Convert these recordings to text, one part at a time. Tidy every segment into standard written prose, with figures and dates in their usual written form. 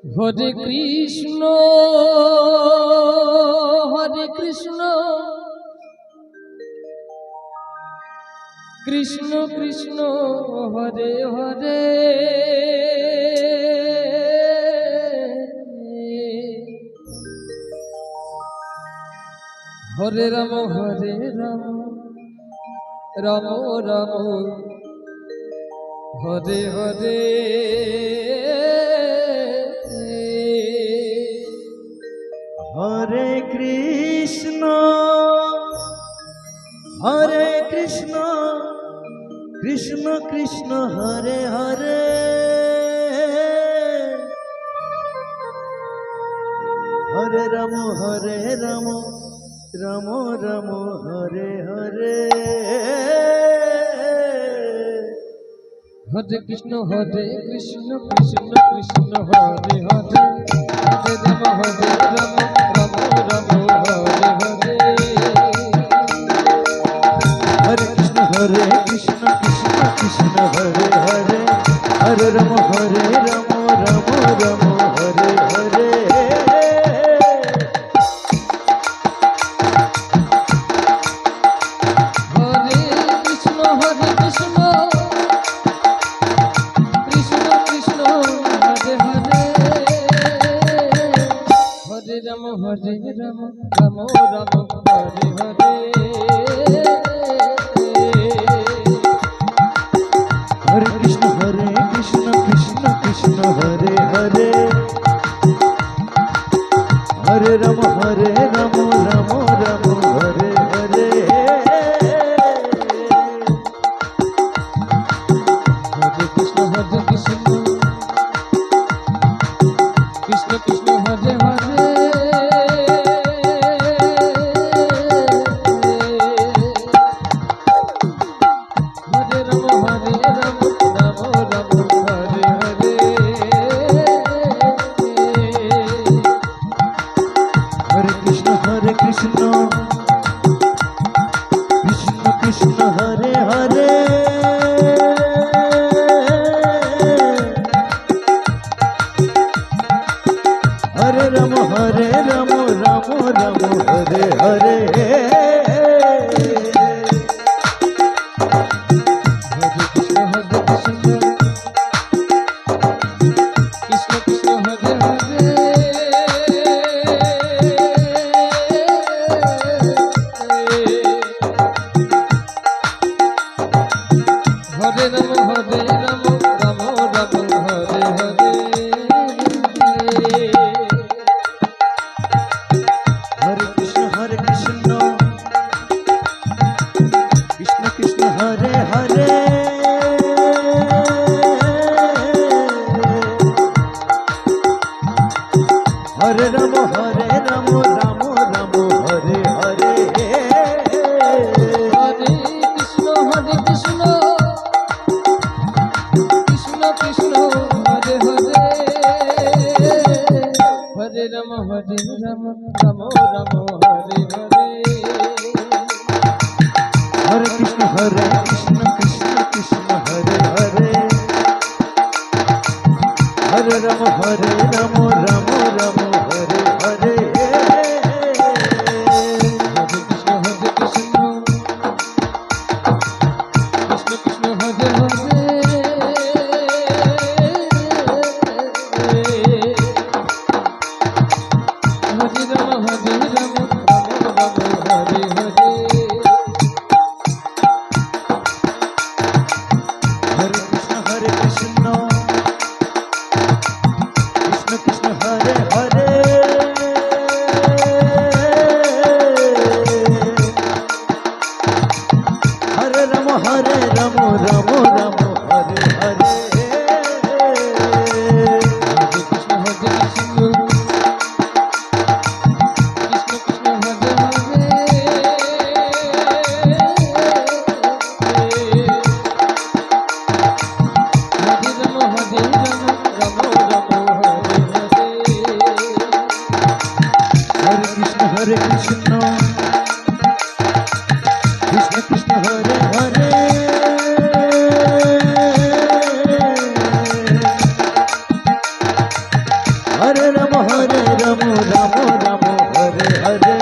Hare Krishna Hare Krishna Krishna Krishna Hare Hare Hare Ram Ram Ram Hare Hare Hare Krishna Krishna Krishna Hare Hare Hare Ram Ram Ram Hare Hare Hare Krishna Krishna Krishna Hare Hare Hare Ram Ram Ram Hare Hare Hare Krishna Krishna Krishna Hare Hare Hare Ram Ram Ram Hare Hare Hare Ram Ram Ram Hare Hare Hare Krishna Krishna Krishna Hare Hare Hare Ram Ram Ram Hare Hare Hare Krishna Krishna Krishna Hare Hare Krishna Hare Hare Hare Ram Ram Ram Hare Hare Hare Ram Ram Ram Hare Hare Hare Krishna Krishna Krishna Hare Hare Hare Ram Ram Ram Hare Hare Hare Krishna Krishna Krishna Hare Hare Hare Ram Ram Ram Hare Hare Hare Rama Hare Rama Rama Rama Hare Hare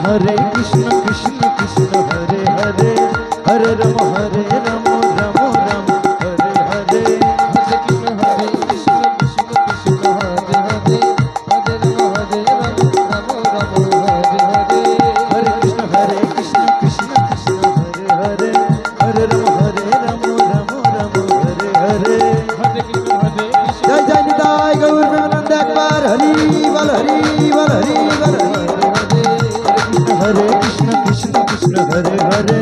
Hare Krishna Krishna Krishna Hare Hare Hare Rama Hare Rama Rama Rama Hare Hare Hare Krishna Krishna Krishna Hare Hare Hare Rama Hare Rama Rama Rama Hare Hare Hare Krishna Krishna Krishna Hare Hare Hare Rama Hare Rama Rama Rama Hare Hare Hare Krishna Krishna Krishna Hare Hare Hare Rama Hare Rama Rama Rama Hare Hare Hare Krishna Jai Jai Nitai Gaur Premanand Ekbar Hari Bal Hari Bal Hari Bal Hari Hare Krishna Krishna Krishna Hare Hare